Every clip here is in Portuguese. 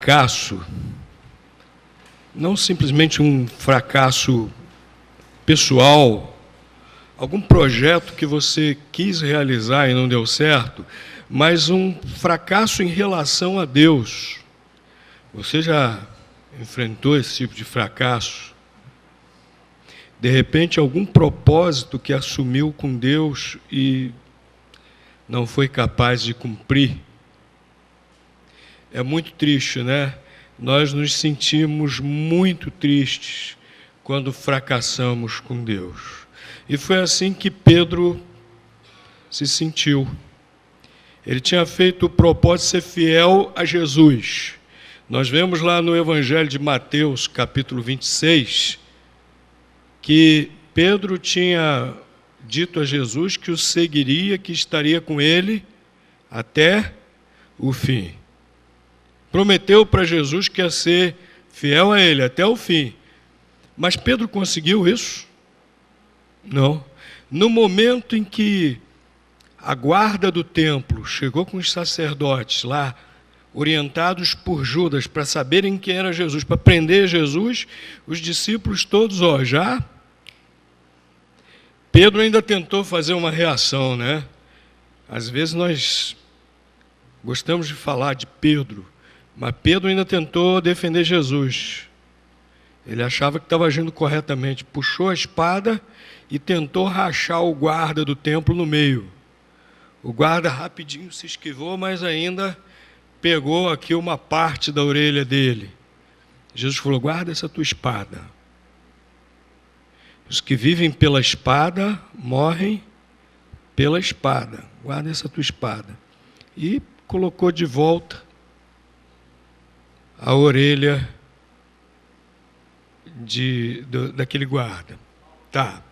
fracasso, não simplesmente um fracasso pessoal, algum projeto que você quis realizar e não deu certo, mas um fracasso em relação a Deus. Você já enfrentou esse tipo de fracasso? De repente, algum propósito que assumiu com Deus e não foi capaz de cumprir? É muito triste, né? Nós nos sentimos muito tristes quando fracassamos com Deus. E foi assim que Pedro se sentiu. Ele tinha feito o propósito de ser fiel a Jesus. Nós vemos lá no Evangelho de Mateus, capítulo 26, que Pedro tinha dito a Jesus que o seguiria, que estaria com ele até o fim. Prometeu para Jesus que ia ser fiel a ele até o fim. Mas Pedro conseguiu isso? Não. No momento em que a guarda do templo chegou com os sacerdotes lá, orientados por Judas, para saberem quem era Jesus, para prender Jesus, os discípulos todos, já. Pedro ainda tentou fazer uma reação, né? Às vezes nós gostamos de falar de Pedro, mas Pedro ainda tentou defender Jesus. Ele achava que estava agindo corretamente, puxou a espada e tentou rachar o guarda do templo no meio. O guarda rapidinho se esquivou, mas ainda pegou aqui uma parte da orelha dele. Jesus falou: guarda essa tua espada. Os que vivem pela espada morrem pela espada. Guarda essa tua espada. E colocou de volta a orelha daquele guarda. Tá.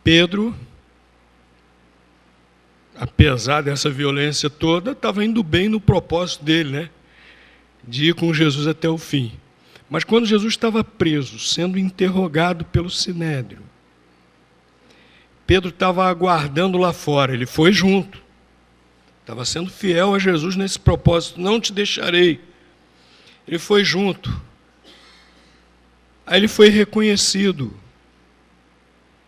Pedro, apesar dessa violência toda, estava indo bem no propósito dele, né? De ir com Jesus até o fim. Mas quando Jesus estava preso, sendo interrogado pelo Sinédrio, Pedro estava aguardando lá fora, ele foi junto. Estava sendo fiel a Jesus nesse propósito, não te deixarei. Ele foi junto. Aí ele foi reconhecido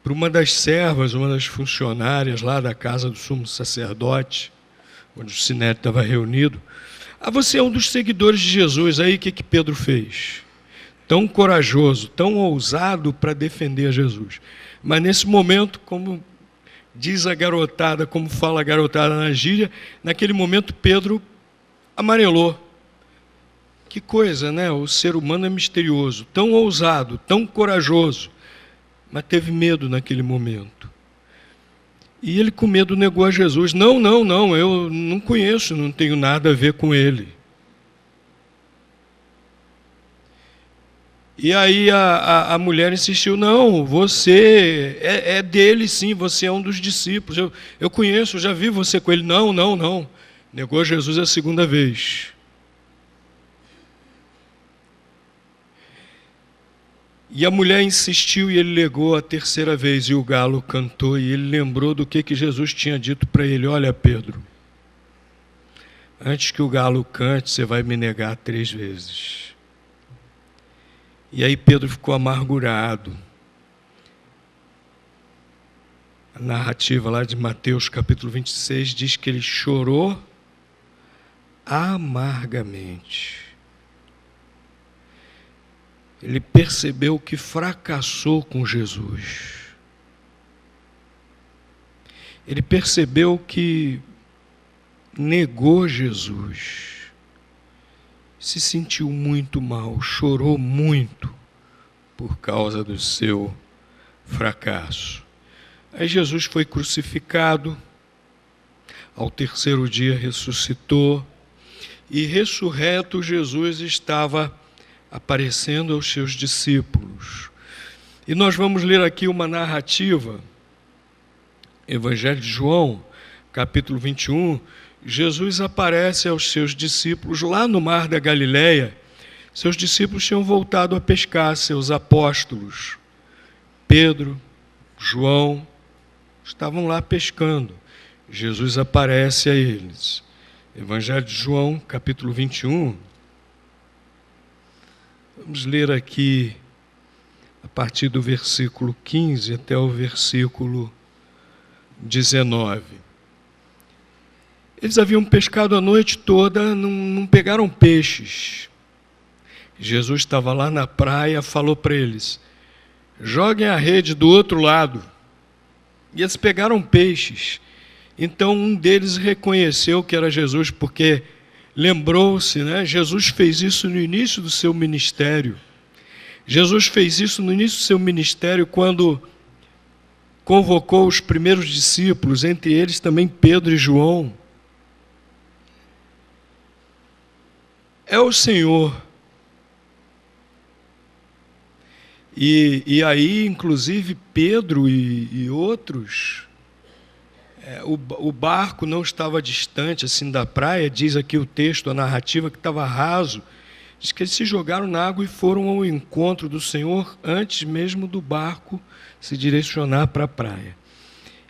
por uma das servas, uma das funcionárias lá da casa do sumo sacerdote, onde o Sinédrio estava reunido. Você é um dos seguidores de Jesus. Aí o que Pedro fez? Tão corajoso, tão ousado para defender Jesus. Mas nesse momento, como diz a garotada, como fala a garotada na gíria, naquele momento Pedro amarelou. Que coisa, né? O ser humano é misterioso, tão ousado, tão corajoso, mas teve medo naquele momento. E ele com medo negou a Jesus. Não, eu não conheço, não tenho nada a ver com ele. E aí a mulher insistiu: não, você é dele sim, você é um dos discípulos, eu conheço, já vi você com ele. Não. Negou Jesus a segunda vez. E a mulher insistiu e ele negou a terceira vez, e o galo cantou, e ele lembrou do que Jesus tinha dito para ele: olha, Pedro, antes que o galo cante, você vai me negar 3 vezes. E aí Pedro ficou amargurado. A narrativa lá de Mateus, capítulo 26, diz que ele chorou amargamente. Ele percebeu que fracassou com Jesus. Ele percebeu que negou Jesus. Se sentiu muito mal, chorou muito por causa do seu fracasso. Aí Jesus foi crucificado, ao terceiro dia ressuscitou, e ressurreto Jesus estava aparecendo aos seus discípulos. E nós vamos ler aqui uma narrativa, Evangelho de João, capítulo 21, Jesus aparece aos seus discípulos lá no mar da Galileia. Seus discípulos tinham voltado a pescar, seus apóstolos, Pedro, João, estavam lá pescando. Jesus aparece a eles. Evangelho de João, capítulo 21, Vamos ler aqui a partir do versículo 15 até o versículo 19. Eles haviam pescado a noite toda, não pegaram peixes. Jesus estava lá na praia, falou para eles: joguem a rede do outro lado. E eles pegaram peixes. Então um deles reconheceu que era Jesus, porque lembrou-se, né? Jesus fez isso no início do seu ministério. Jesus fez isso no início do seu ministério quando convocou os primeiros discípulos, entre eles também Pedro e João. É o Senhor. E aí, inclusive, Pedro e outros, o barco não estava distante assim da praia, diz aqui o texto, a narrativa, que estava raso. Diz que eles se jogaram na água e foram ao encontro do Senhor antes mesmo do barco se direcionar para a praia.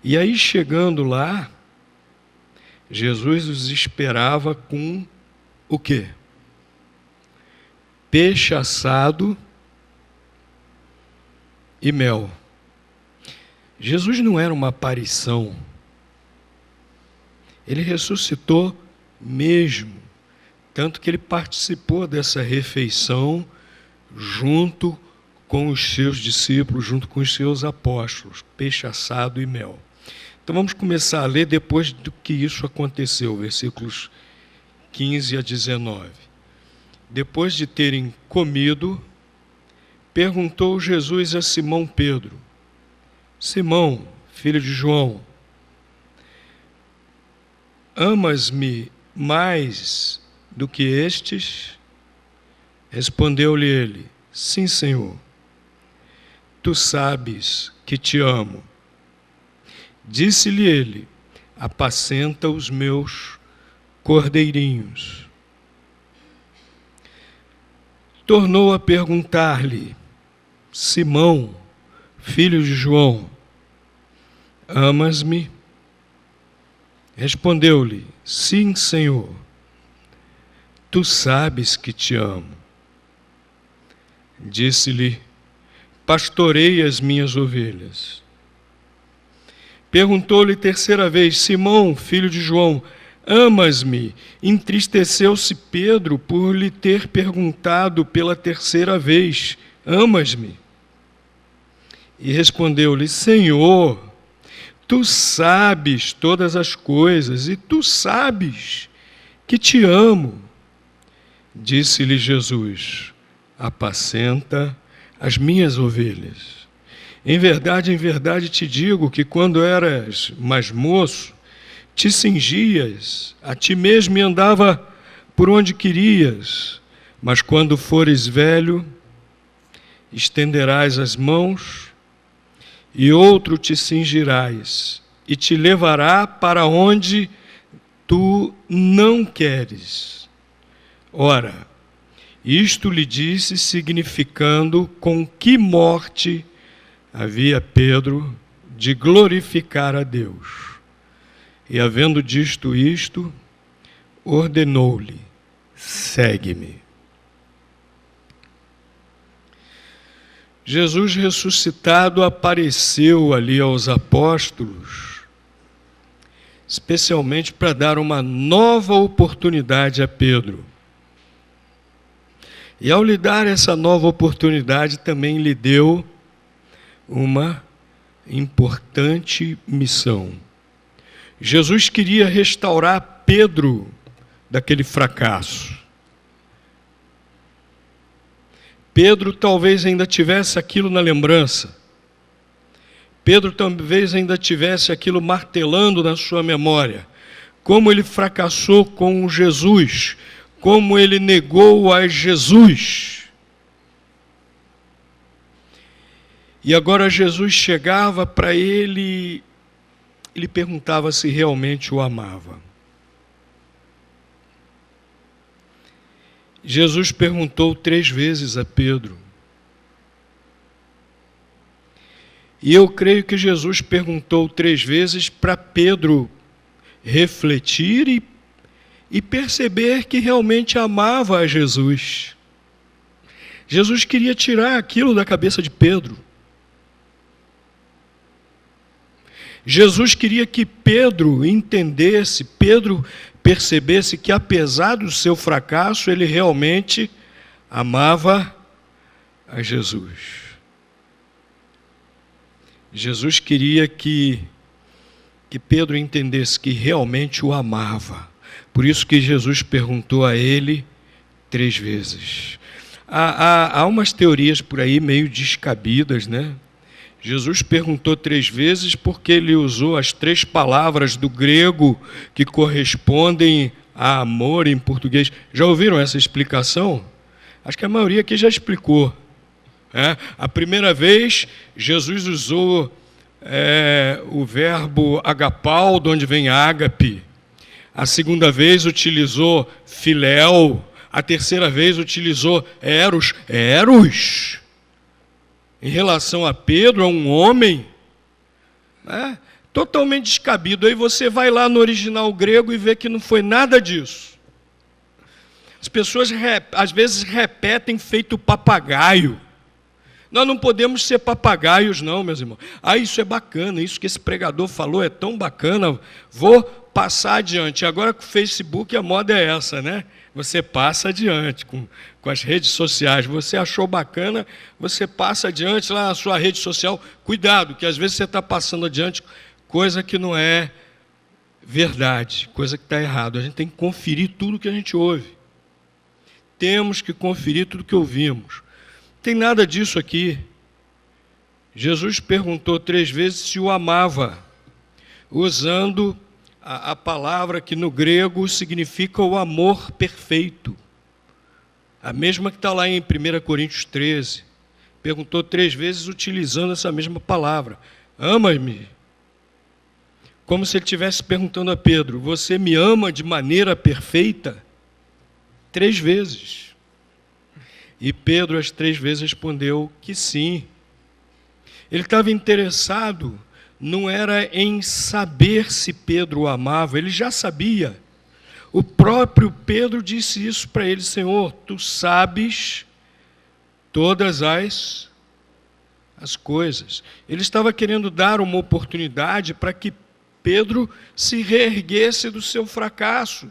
E aí, chegando lá, Jesus os esperava com o quê? Peixe assado e mel. Jesus não era uma aparição. Ele ressuscitou mesmo. Tanto que ele participou dessa refeição junto com os seus discípulos, junto com os seus apóstolos, peixe assado e mel. Então vamos começar a ler depois do que isso aconteceu, versículos 15 a 19. Depois de terem comido, perguntou Jesus a Simão Pedro: Simão, filho de João, amas-me mais do que estes? Respondeu-lhe ele: sim, Senhor, tu sabes que te amo. Disse-lhe ele: apacenta os meus cordeirinhos. Tornou a perguntar-lhe: Simão, filho de João, amas-me? Respondeu-lhe: sim, Senhor, tu sabes que te amo. Disse-lhe: pastorei as minhas ovelhas. Perguntou-lhe terceira vez: Simão, filho de João, amas-me? Entristeceu-se Pedro por lhe ter perguntado pela terceira vez: amas-me? E respondeu-lhe: Senhor, tu sabes todas as coisas, e tu sabes que te amo. Disse-lhe Jesus: apacenta as minhas ovelhas. Em verdade te digo que quando eras mais moço, te cingias a ti mesmo e andava por onde querias, mas quando fores velho, estenderás as mãos e outro te cingirás e te levará para onde tu não queres. Ora, isto lhe disse, significando com que morte havia Pedro de glorificar a Deus. E havendo dito isto, ordenou-lhe: segue-me. Jesus ressuscitado apareceu ali aos apóstolos, especialmente para dar uma nova oportunidade a Pedro. E ao lhe dar essa nova oportunidade, também lhe deu uma importante missão. Jesus queria restaurar Pedro daquele fracasso. Pedro talvez ainda tivesse aquilo na lembrança. Pedro talvez ainda tivesse aquilo martelando na sua memória. Como ele fracassou com Jesus, como ele negou a Jesus. E agora Jesus chegava para ele e lhe perguntava se realmente o amava. Jesus perguntou 3 vezes a Pedro. E eu creio que Jesus perguntou 3 vezes para Pedro refletir e perceber que realmente amava a Jesus. Jesus queria tirar aquilo da cabeça de Pedro. Jesus queria que Pedro entendesse, Pedro percebesse que, apesar do seu fracasso, ele realmente amava a Jesus. Jesus queria que Pedro entendesse que realmente o amava. Por isso que Jesus perguntou a ele 3 vezes. Há umas teorias por aí meio descabidas, né? Jesus perguntou 3 vezes porque ele usou as 3 palavras do grego que correspondem a amor em português. Já ouviram essa explicação? Acho que a maioria aqui já explicou. A primeira vez, Jesus usou o verbo agapau, de onde vem ágape. A segunda vez utilizou filéu. A terceira vez utilizou eros. Eros. Em relação a Pedro, é um homem, totalmente descabido. Aí você vai lá no original grego e vê que não foi nada disso. As pessoas às vezes repetem feito papagaio. Nós não podemos ser papagaios não, meus irmãos. Isso é bacana, isso que esse pregador falou é tão bacana, vou passar adiante. Agora com o Facebook a moda é essa, né? Você passa adiante com as redes sociais. Você achou bacana, você passa adiante lá na sua rede social. Cuidado, que às vezes você está passando adiante coisa que não é verdade, coisa que está errado. A gente tem que conferir tudo que a gente ouve. Temos que conferir tudo que ouvimos. Não tem nada disso aqui. Jesus perguntou 3 vezes se o amava, usando a palavra que no grego significa o amor perfeito. A mesma que está lá em 1 Coríntios 13. Perguntou 3 vezes utilizando essa mesma palavra. Ama-me. Como se ele estivesse perguntando a Pedro, você me ama de maneira perfeita? 3 vezes. E Pedro as 3 vezes respondeu que sim. Ele estava interessado, não era em saber se Pedro o amava, ele já sabia. O próprio Pedro disse isso para ele, Senhor, tu sabes todas as coisas. Ele estava querendo dar uma oportunidade para que Pedro se reerguesse do seu fracasso.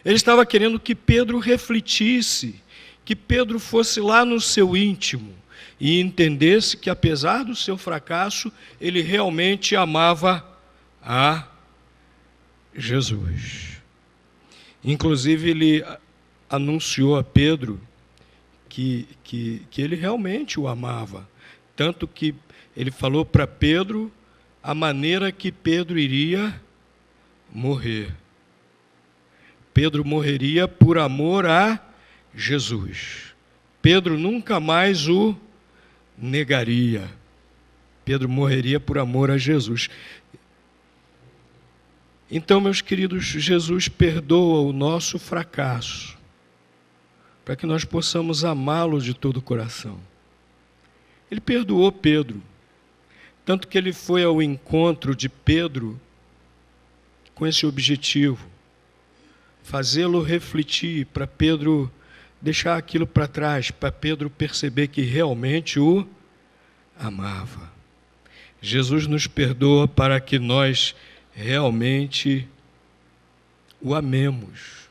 Ele estava querendo que Pedro refletisse, que Pedro fosse lá no seu íntimo e entendesse que, apesar do seu fracasso, ele realmente amava a Jesus. Inclusive, ele anunciou a Pedro que ele realmente o amava. Tanto que ele falou para Pedro a maneira que Pedro iria morrer. Pedro morreria por amor a Jesus. Pedro nunca mais o negaria. Pedro morreria por amor a Jesus. Então, meus queridos, Jesus perdoa o nosso fracasso, para que nós possamos amá-lo de todo o coração. Ele perdoou Pedro, tanto que ele foi ao encontro de Pedro com esse objetivo, fazê-lo refletir, para Pedro deixar aquilo para trás, para Pedro perceber que realmente o amava. Jesus nos perdoa para que nós realmente o amemos.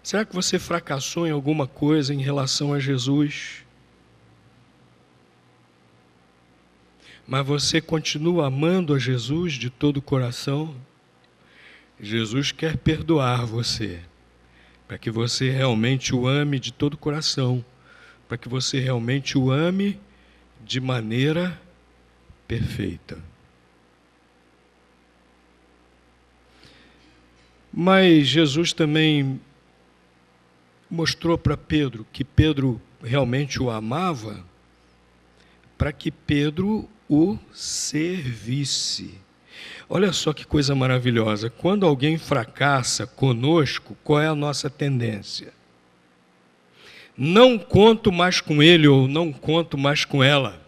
Será que você fracassou em alguma coisa em relação a Jesus? Mas você continua amando a Jesus de todo o coração? Jesus quer perdoar você, para que você realmente o ame de todo o coração, para que você realmente o ame de maneira perfeita. Mas Jesus também mostrou para Pedro que Pedro realmente o amava, para que Pedro o servisse. Olha só que coisa maravilhosa. Quando alguém fracassa conosco, qual é a nossa tendência? Não conto mais com ele ou não conto mais com ela.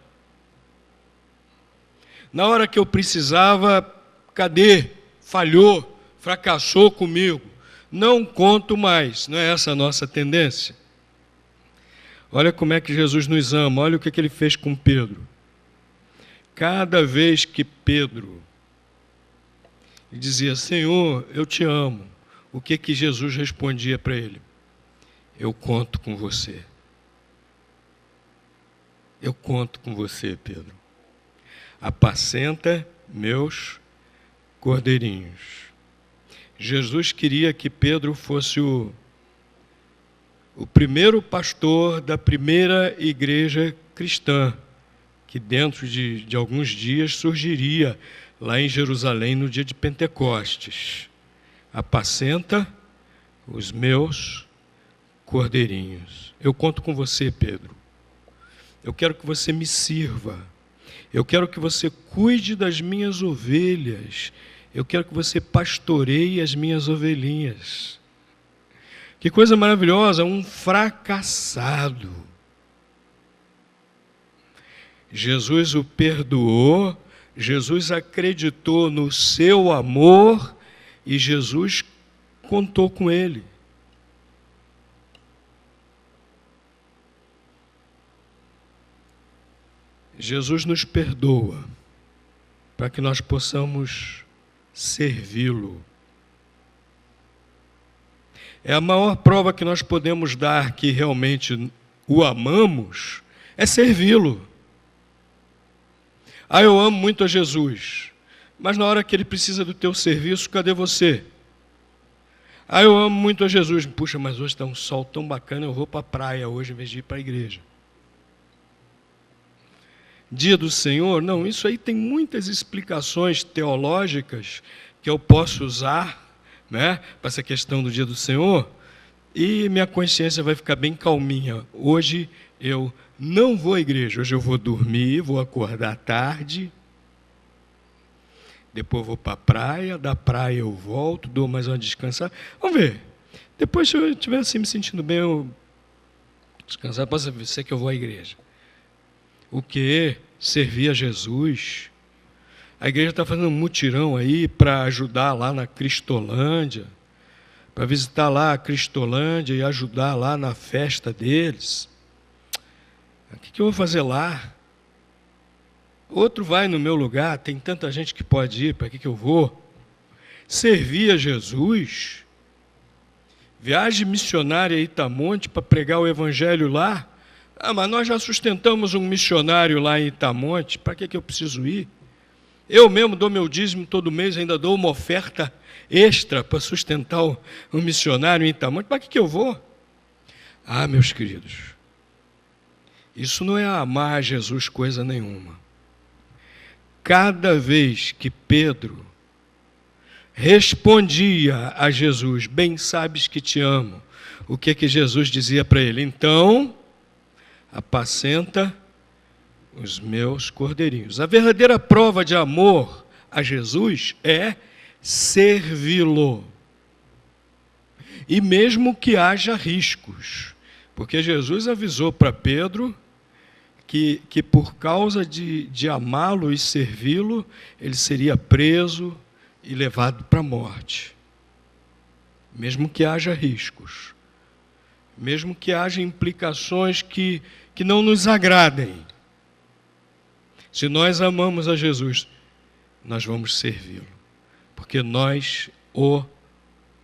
Na hora que eu precisava, cadê? Falhou, fracassou comigo. não conto mais. Não é essa a nossa tendência? Olha como é que Jesus nos ama, olha o que ele fez com Pedro. Cada vez que Pedro dizia, Senhor, eu te amo, o que Jesus respondia para ele? Eu conto com você. Eu conto com você, Pedro. Apacenta meus cordeirinhos. Jesus queria que Pedro fosse o primeiro pastor da primeira igreja cristã, que dentro de alguns dias surgiria lá em Jerusalém no dia de Pentecostes. Apacenta os meus cordeirinhos. Eu conto com você, Pedro. Eu quero que você me sirva. Eu quero que você cuide das minhas ovelhas. Eu quero que você pastoreie as minhas ovelhinhas. Que coisa maravilhosa, um fracassado. Jesus o perdoou, Jesus acreditou no seu amor e Jesus contou com ele. Jesus nos perdoa para que nós possamos servi-lo. É a maior prova que nós podemos dar que realmente o amamos, é servi-lo. Ah, eu amo muito a Jesus, mas na hora que ele precisa do teu serviço, cadê você? Ah, eu amo muito a Jesus. Puxa, mas hoje está um sol tão bacana, eu vou para a praia hoje em vez de ir para a igreja. Dia do Senhor? Não, isso aí tem muitas explicações teológicas que eu posso usar, né, para essa questão do dia do Senhor, e minha consciência vai ficar bem calminha. Hoje eu não vou à igreja, hoje eu vou dormir, vou acordar tarde, depois vou para a praia, da praia eu volto, dou mais uma descansada. Vamos ver, depois se eu estiver assim me sentindo bem, eu descansar, posso ser que eu vou à igreja. O que? Servir a Jesus. A igreja está fazendo um mutirão aí para ajudar lá na Cristolândia, para visitar lá a Cristolândia e ajudar lá na festa deles. O que eu vou fazer lá? Outro vai no meu lugar, tem tanta gente que pode ir, para que eu vou? Servir a Jesus? Viagem missionária a Itamonte para pregar o evangelho lá? Ah, mas nós já sustentamos um missionário lá em Itamonte, para que eu preciso ir? Eu mesmo dou meu dízimo todo mês, ainda dou uma oferta extra para sustentar um missionário em Itamonte, para que eu vou? Ah, meus queridos, isso não é amar a Jesus coisa nenhuma. Cada vez que Pedro respondia a Jesus, bem sabes que te amo, o que Jesus dizia para ele? Então, apacenta os meus cordeirinhos. A verdadeira prova de amor a Jesus é servi-lo. E mesmo que haja riscos, porque Jesus avisou para Pedro que por causa de amá-lo e servi-lo, ele seria preso e levado para a morte. Mesmo que haja riscos, mesmo que haja implicações que não nos agradem. Se nós amamos a Jesus, nós vamos servi-lo, porque nós o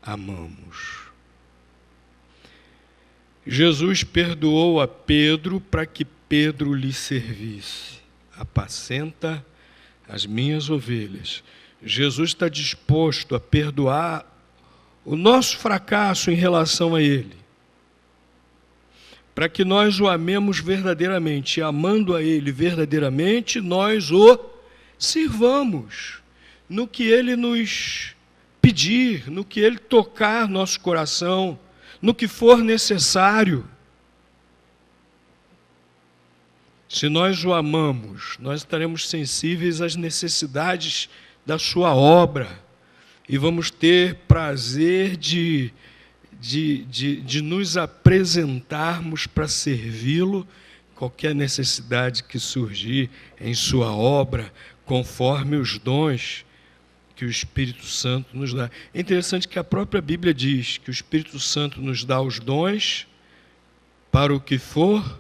amamos. Jesus perdoou a Pedro para que Pedro lhe servisse. Apacenta as minhas ovelhas. Jesus está disposto a perdoar o nosso fracasso em relação a Ele, para que nós o amemos verdadeiramente. E amando a Ele verdadeiramente, nós o sirvamos no que Ele nos pedir, no que Ele tocar nosso coração, no que for necessário. Se nós o amamos, nós estaremos sensíveis às necessidades da sua obra e vamos ter prazer de nos apresentarmos para servi-lo, qualquer necessidade que surgir em sua obra, conforme os dons que o Espírito Santo nos dá. É interessante que a própria Bíblia diz que o Espírito Santo nos dá os dons para o que for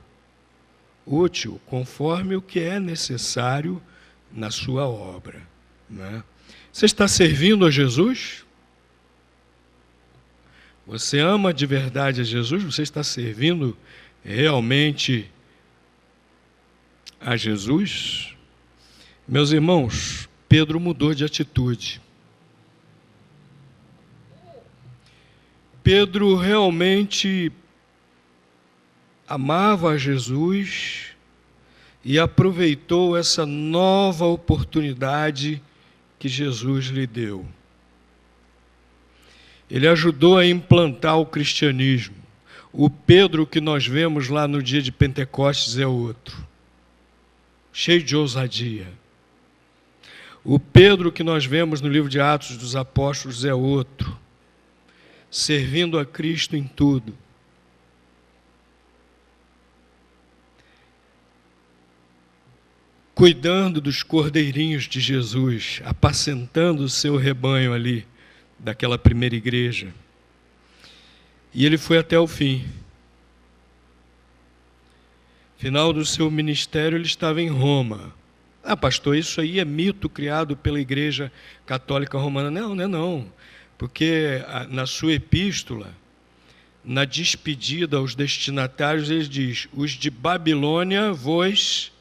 útil, conforme o que é necessário na sua obra. Né? Você está servindo a Jesus? Você ama de verdade a Jesus? Você está servindo realmente a Jesus? Meus irmãos, Pedro mudou de atitude. Pedro realmente amava a Jesus e aproveitou essa nova oportunidade que Jesus lhe deu. Ele ajudou a implantar o cristianismo. O Pedro que nós vemos lá no dia de Pentecostes é outro, cheio de ousadia. O Pedro que nós vemos no livro de Atos dos Apóstolos é outro, servindo a Cristo em tudo. Cuidando dos cordeirinhos de Jesus, apacentando o seu rebanho ali, daquela primeira igreja. E ele foi até o fim. Final do seu ministério, ele estava em Roma. Ah, pastor, isso aí é mito criado pela Igreja Católica Romana. Não, não é não. Porque na sua epístola, na despedida aos destinatários, ele diz: os de Babilônia vos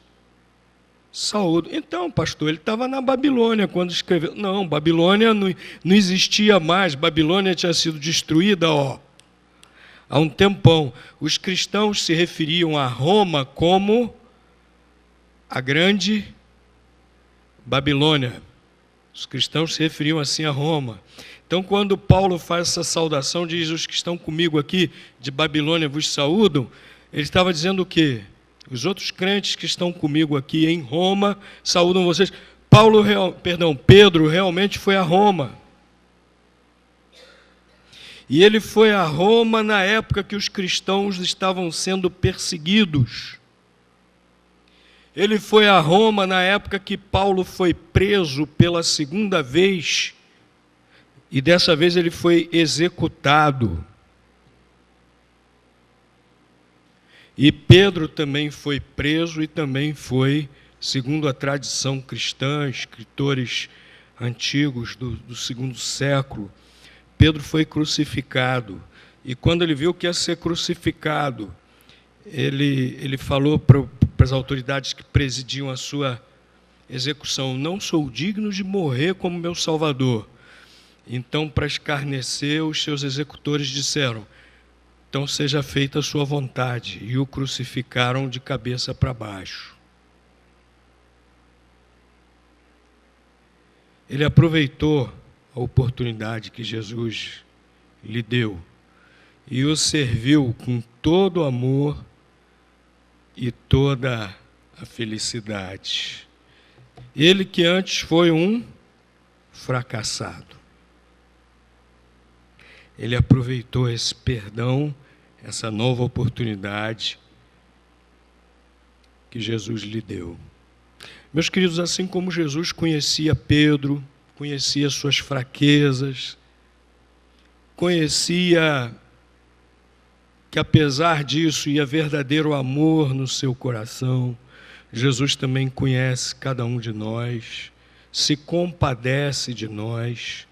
saúdo. Então, pastor, ele estava na Babilônia quando escreveu. Não, Babilônia não existia mais. Babilônia tinha sido destruída, há um tempão. Os cristãos se referiam a Roma como a grande Babilônia. Os cristãos se referiam assim a Roma. Então, quando Paulo faz essa saudação, diz: os que estão comigo aqui de Babilônia vos saúdam, ele estava dizendo o quê? Os outros crentes que estão comigo aqui em Roma saúdam vocês. Pedro realmente foi a Roma. E ele foi a Roma na época que os cristãos estavam sendo perseguidos. Ele foi a Roma na época que Paulo foi preso pela segunda vez, e dessa vez ele foi executado. E Pedro também foi preso e também foi, segundo a tradição cristã, escritores antigos do segundo século, Pedro foi crucificado. E quando ele viu que ia ser crucificado, ele falou para as autoridades que presidiam a sua execução: não sou digno de morrer como meu Salvador. Então, para escarnecer, os seus executores disseram: então seja feita a sua vontade. E o crucificaram de cabeça para baixo. Ele aproveitou a oportunidade que Jesus lhe deu e o serviu com todo o amor e toda a felicidade. Ele que antes foi um fracassado. Ele aproveitou esse perdão, essa nova oportunidade que Jesus lhe deu. Meus queridos, assim como Jesus conhecia Pedro, conhecia suas fraquezas, conhecia que apesar disso ia verdadeiro amor no seu coração, Jesus também conhece cada um de nós, se compadece de nós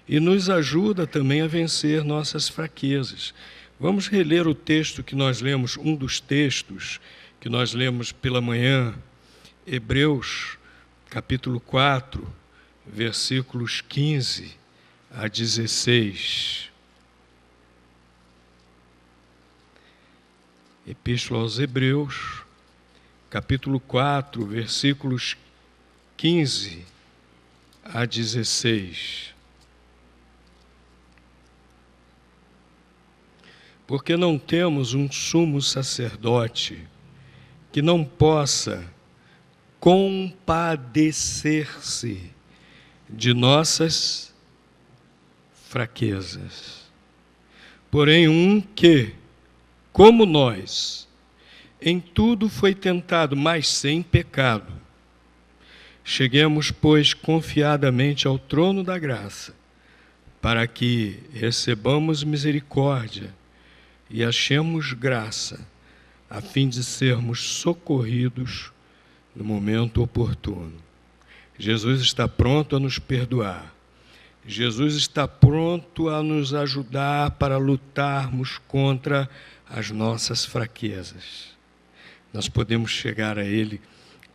e nos ajuda também a vencer nossas fraquezas. Vamos reler o texto que nós lemos, um dos textos que nós lemos pela manhã, Hebreus, capítulo 4, versículos 15 a 16. Epístola aos Hebreus, capítulo 4, versículos 15 a 16. Porque não temos um sumo sacerdote que não possa compadecer-se de nossas fraquezas, porém um que, como nós, em tudo foi tentado, mas sem pecado. Cheguemos, pois, confiadamente ao trono da graça, para que recebamos misericórdia e achemos graça, a fim de sermos socorridos no momento oportuno. Jesus está pronto a nos perdoar. Jesus está pronto a nos ajudar para lutarmos contra as nossas fraquezas. Nós podemos chegar a Ele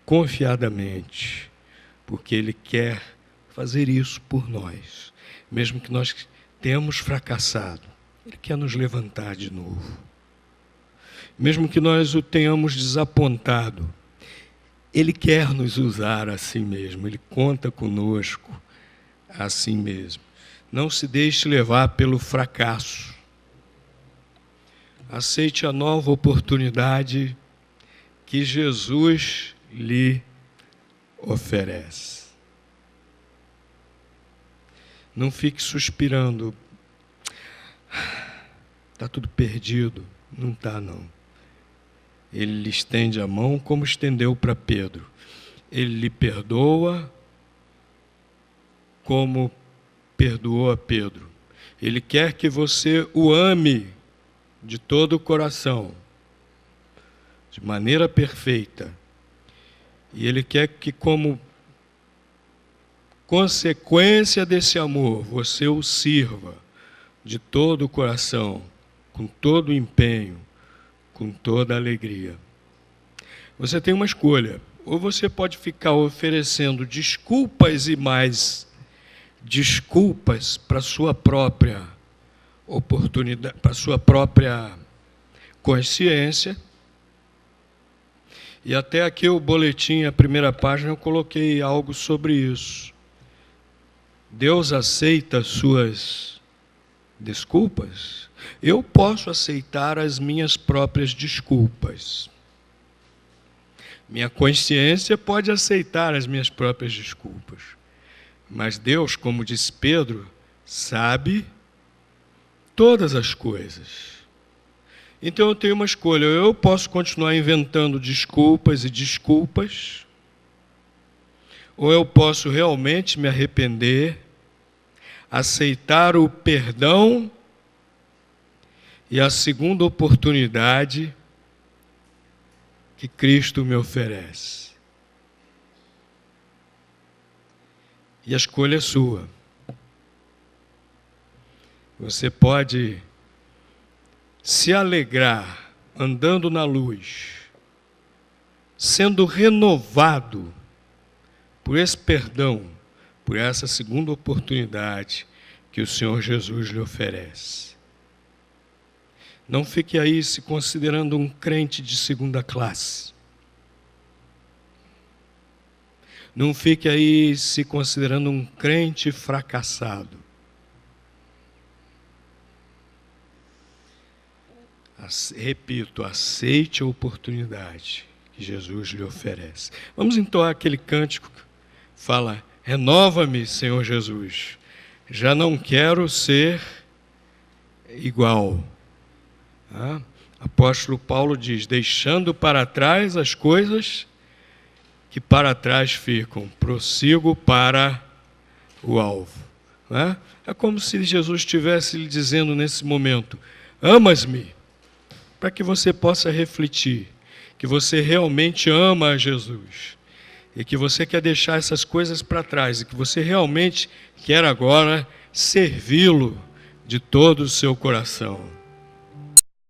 confiadamente, porque Ele quer fazer isso por nós. Mesmo que nós tenhamos fracassado, Ele quer nos levantar de novo. Mesmo que nós o tenhamos desapontado, Ele quer nos usar assim mesmo. Ele conta conosco assim mesmo. Não se deixe levar pelo fracasso. Aceite a nova oportunidade que Jesus lhe oferece. Não fique suspirando. Está tudo perdido. Não está, não. Ele lhe estende a mão como estendeu para Pedro. Ele lhe perdoa como perdoou a Pedro. Ele quer que você o ame de todo o coração, de maneira perfeita. E Ele quer que, como consequência desse amor, você o sirva de todo o coração, com todo o empenho, com toda a alegria. Você tem uma escolha. Ou você pode ficar oferecendo desculpas e mais desculpas para a sua própria oportunidade, para a sua própria consciência. E até aqui o boletim, a primeira página, eu coloquei algo sobre isso. Deus aceita suas desculpas? Eu posso aceitar as minhas próprias desculpas. Minha consciência pode aceitar as minhas próprias desculpas. Mas Deus, como disse Pedro, sabe todas as coisas. Então eu tenho uma escolha. Eu posso continuar inventando desculpas e desculpas, ou eu posso realmente me arrepender, aceitar o perdão e a segunda oportunidade que Cristo me oferece. E a escolha é sua. Você pode se alegrar andando na luz, sendo renovado por esse perdão, por essa segunda oportunidade que o Senhor Jesus lhe oferece. Não fique aí se considerando um crente de segunda classe. Não fique aí se considerando um crente fracassado. Repito, aceite a oportunidade que Jesus lhe oferece. Vamos entoar aquele cântico que fala: renova-me, Senhor Jesus. Já não quero ser igual. Apóstolo Paulo diz: deixando para trás as coisas que para trás ficam, prossigo para o alvo. É como se Jesus estivesse lhe dizendo nesse momento: amas-me, para que você possa refletir que você realmente ama a Jesus e que você quer deixar essas coisas para trás e que você realmente quer agora servi-lo de todo o seu coração.